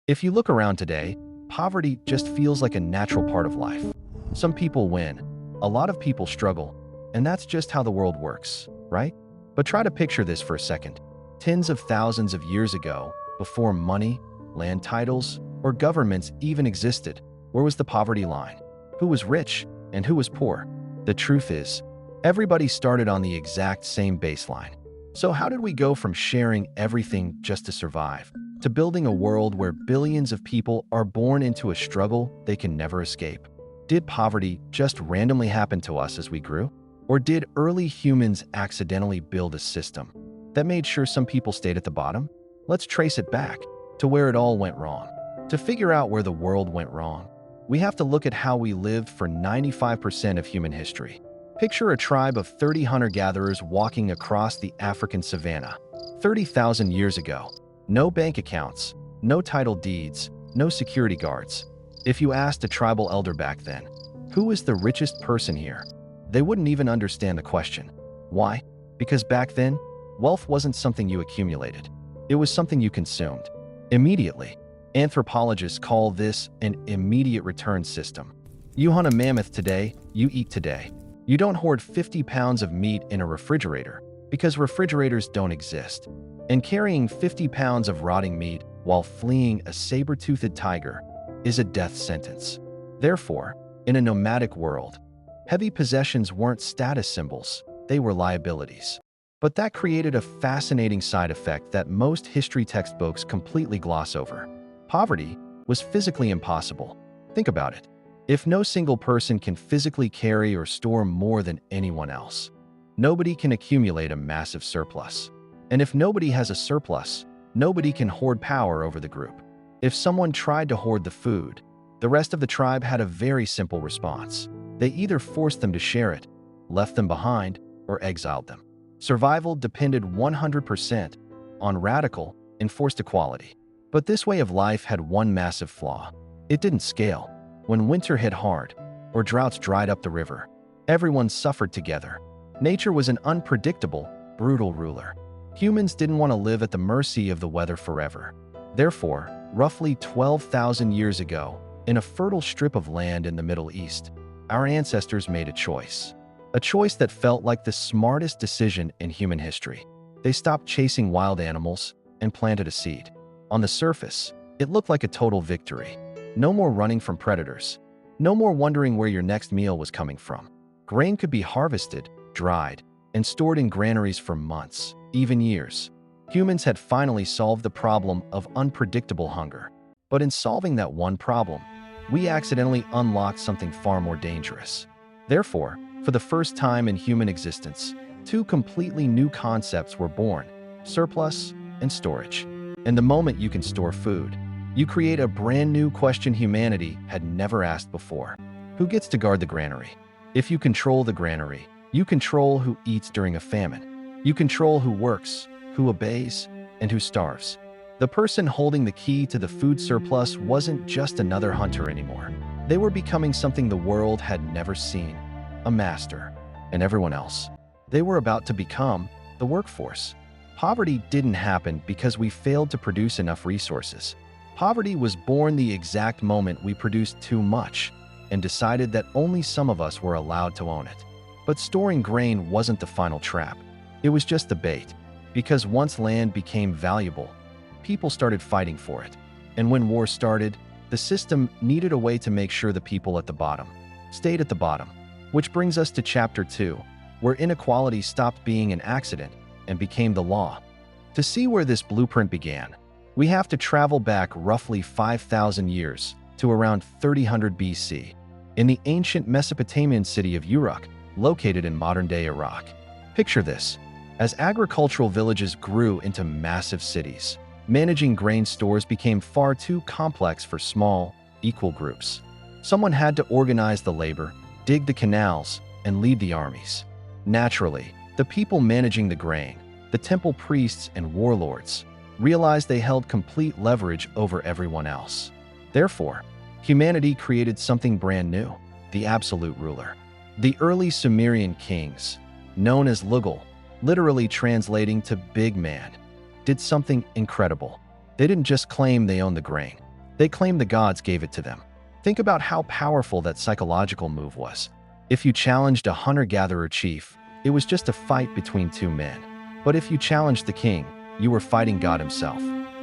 If you look around today, poverty just feels like a natural part of life. Some people win, a lot of people struggle, and that's just how the world works, right? But try to picture this for a second. Tens of thousands of years ago, before money, land titles, or governments even existed, where was the poverty line? Who was rich and who was poor? The truth is, everybody started on the exact same baseline. So how did we go from sharing everything just to survive, to building a world where billions of people are born into a struggle they can never escape? Did poverty just randomly happen to us as we grew? Or did early humans accidentally build a system that made sure some people stayed at the bottom? Let's trace it back to where it all went wrong. To figure out where the world went wrong, we have to look at how we lived for 95% of human history. Picture a tribe of 30 hunter-gatherers walking across the African savanna. 30,000 years ago, no bank accounts, no title deeds, no security guards. If you asked a tribal elder back then, who is the richest person here? They wouldn't even understand the question. Why? Because back then, wealth wasn't something you accumulated. It was something you consumed. Immediately. Anthropologists call this an immediate return system. You hunt a mammoth today, you eat today. You don't hoard 50 pounds of meat in a refrigerator because refrigerators don't exist. And carrying 50 pounds of rotting meat while fleeing a saber-toothed tiger is a death sentence. Therefore, in a nomadic world, heavy possessions weren't status symbols, they were liabilities. But that created a fascinating side effect that most history textbooks completely gloss over. Poverty was physically impossible. Think about it. If no single person can physically carry or store more than anyone else, nobody can accumulate a massive surplus. And if nobody has a surplus, nobody can hoard power over the group. If someone tried to hoard the food, the rest of the tribe had a very simple response. They either forced them to share it, left them behind, or exiled them. Survival depended 100% on radical, enforced equality. But this way of life had one massive flaw. It didn't scale. When winter hit hard, or droughts dried up the river, everyone suffered together. Nature was an unpredictable, brutal ruler. Humans didn't want to live at the mercy of the weather forever. Therefore, roughly 12,000 years ago, in a fertile strip of land in the Middle East, our ancestors made a choice. A choice that felt like the smartest decision in human history. They stopped chasing wild animals and planted a seed. On the surface, it looked like a total victory. No more running from predators. No more wondering where your next meal was coming from. Grain could be harvested, dried, and stored in granaries for months, even years. Humans had finally solved the problem of unpredictable hunger. But in solving that one problem, we accidentally unlocked something far more dangerous. Therefore, for the first time in human existence, two completely new concepts were born: surplus and storage. And the moment you can store food, you create a brand new question humanity had never asked before. Who gets to guard the granary? If you control the granary, you control who eats during a famine. You control who works, who obeys, and who starves. The person holding the key to the food surplus wasn't just another hunter anymore. They were becoming something the world had never seen: a master. And everyone else, they were about to become the workforce. Poverty didn't happen because we failed to produce enough resources. Poverty was born the exact moment we produced too much and decided that only some of us were allowed to own it. But storing grain wasn't the final trap. It was just the bait. Because once land became valuable, people started fighting for it. And when war started, the system needed a way to make sure the people at the bottom stayed at the bottom. Which brings us to Chapter 2, where inequality stopped being an accident and became the law. To see where this blueprint began, we have to travel back roughly 5,000 years to around 3000 BC, in the ancient Mesopotamian city of Uruk, located in modern-day Iraq. Picture this: as agricultural villages grew into massive cities, managing grain stores became far too complex for small, equal groups. Someone had to organize the labor, dig the canals, and lead the armies. Naturally, the people managing the grain, the temple priests and warlords, realized they held complete leverage over everyone else. Therefore, humanity created something brand new: the absolute ruler. The early Sumerian kings, known as Lugal, literally translating to big man, did something incredible. They didn't just claim they owned the grain. They claim the gods gave it to them. Think about how powerful that psychological move was. If you challenged a hunter-gatherer chief, it was just a fight between two men. But if you challenged the king, you were fighting God himself.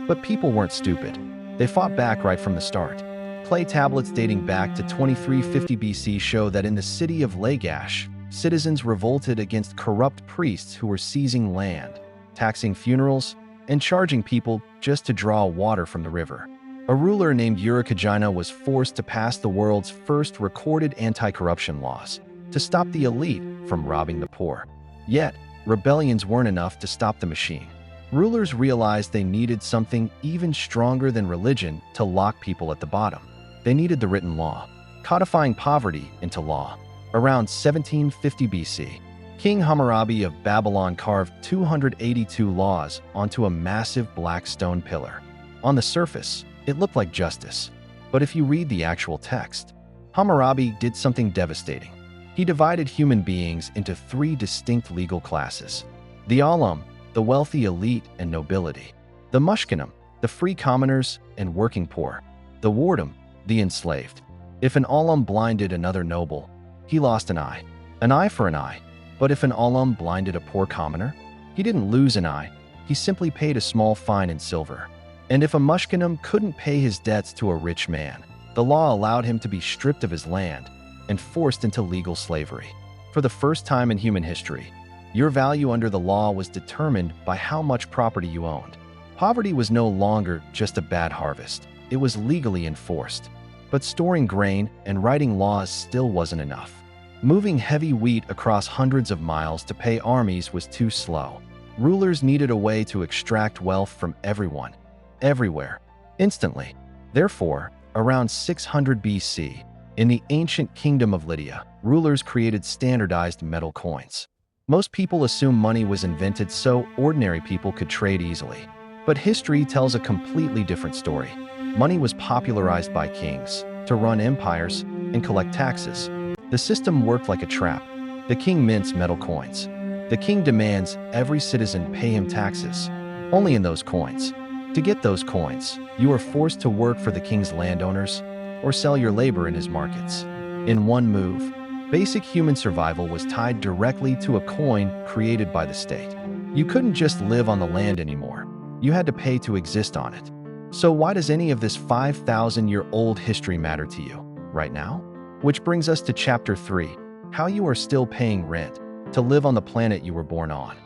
But people weren't stupid. They fought back right from the start. Clay tablets dating back to 2350 BC show that in the city of Lagash, citizens revolted against corrupt priests who were seizing land, taxing funerals, and charging people just to draw water from the river. A ruler named Urukagina was forced to pass the world's first recorded anti-corruption laws to stop the elite from robbing the poor. Yet, rebellions weren't enough to stop the machine. Rulers realized they needed something even stronger than religion to lock people at the bottom. They needed the written law, codifying poverty into law. Around 1750 BC, King Hammurabi of Babylon carved 282 laws onto a massive black stone pillar. On the surface, it looked like justice. But if you read the actual text, Hammurabi did something devastating. He divided human beings into three distinct legal classes: the Alam, the wealthy elite and nobility; the Mushkinim, the free commoners and working poor; the Wardam, the enslaved. If an Alam blinded another noble, he lost an eye for an eye. But if an Alam blinded a poor commoner, he didn't lose an eye, he simply paid a small fine in silver. And if a Mushkinim couldn't pay his debts to a rich man, the law allowed him to be stripped of his land and forced into legal slavery. For the first time in human history, your value under the law was determined by how much property you owned. Poverty was no longer just a bad harvest, it was legally enforced. But storing grain and writing laws still wasn't enough. Moving heavy wheat across hundreds of miles to pay armies was too slow. Rulers needed a way to extract wealth from everyone, everywhere, instantly. Therefore, around 600 BC, in the ancient kingdom of Lydia, rulers created standardized metal coins. Most people assume money was invented so ordinary people could trade easily. But history tells a completely different story. Money was popularized by kings to run empires and collect taxes. The system worked like a trap. The king mints metal coins. The king demands every citizen pay him taxes, only in those coins. To get those coins, you are forced to work for the king's landowners or sell your labor in his markets. In one move, basic human survival was tied directly to a coin created by the state. You couldn't just live on the land anymore. You had to pay to exist on it. So why does any of this 5,000-year-old history matter to you right now? Which brings us to Chapter 3, how you are still paying rent to live on the planet you were born on.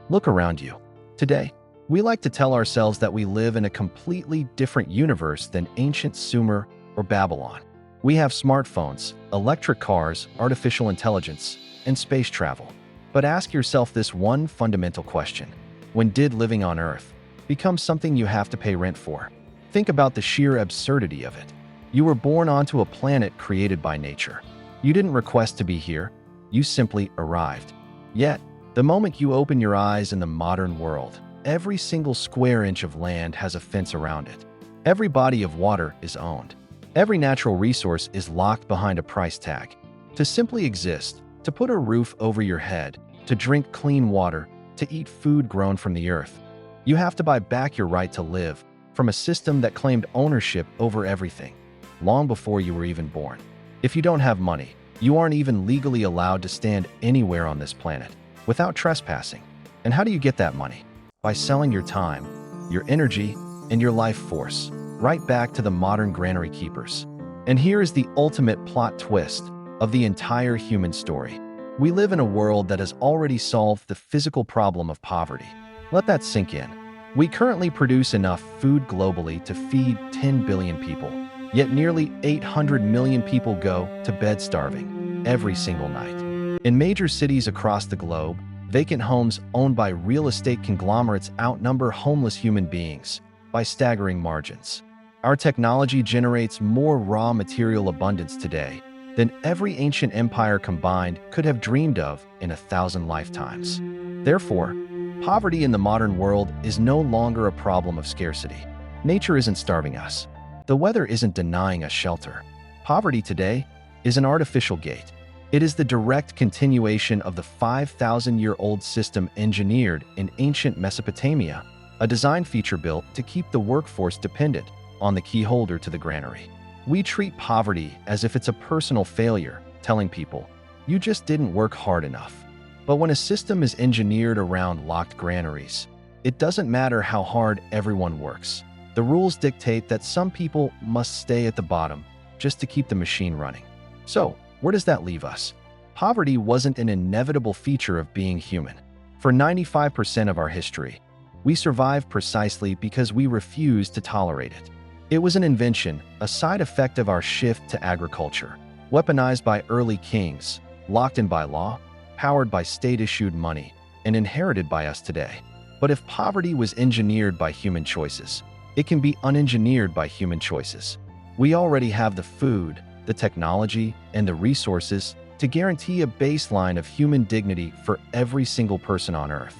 Look around you. Today, we like to tell ourselves that we live in a completely different universe than ancient Sumer or Babylon. We have smartphones, electric cars, artificial intelligence, and space travel. But ask yourself this one fundamental question. When did living on Earth become something you have to pay rent for? Think about the sheer absurdity of it. You were born onto a planet created by nature. You didn't request to be here, you simply arrived. Yet, the moment you open your eyes in the modern world, every single square inch of land has a fence around it. Every body of water is owned. Every natural resource is locked behind a price tag. To simply exist, to put a roof over your head, to drink clean water, to eat food grown from the earth, you have to buy back your right to live from a system that claimed ownership over everything, long before you were even born. If you don't have money, you aren't even legally allowed to stand anywhere on this planet without trespassing. And how do you get that money? By selling your time, your energy, and your life force, right back to the modern granary keepers. And here is the ultimate plot twist of the entire human story. We live in a world that has already solved the physical problem of poverty. Let that sink in. We currently produce enough food globally to feed 10 billion people, yet nearly 800 million people go to bed starving every single night. In major cities across the globe, vacant homes owned by real estate conglomerates outnumber homeless human beings by staggering margins. Our technology generates more raw material abundance today than every ancient empire combined could have dreamed of in 1,000 lifetimes. Therefore, poverty in the modern world is no longer a problem of scarcity. Nature isn't starving us. The weather isn't denying us shelter. Poverty today is an artificial gate. It is the direct continuation of the 5,000-year-old system engineered in ancient Mesopotamia, a design feature built to keep the workforce dependent on the key holder to the granary. We treat poverty as if it's a personal failure, telling people, you just didn't work hard enough. But when a system is engineered around locked granaries, it doesn't matter how hard everyone works. The rules dictate that some people must stay at the bottom just to keep the machine running. So, where does that leave us? Poverty wasn't an inevitable feature of being human. For 95% of our history, we survived precisely because we refused to tolerate it. It was an invention, a side effect of our shift to agriculture, weaponized by early kings, locked in by law, powered by state-issued money, and inherited by us today. But if poverty was engineered by human choices, it can be unengineered by human choices. We already have the food, the technology, and the resources to guarantee a baseline of human dignity for every single person on Earth.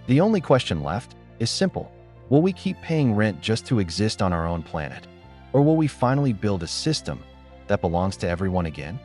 The only question left is simple. Will we keep paying rent just to exist on our own planet? Or will we finally build a system that belongs to everyone again?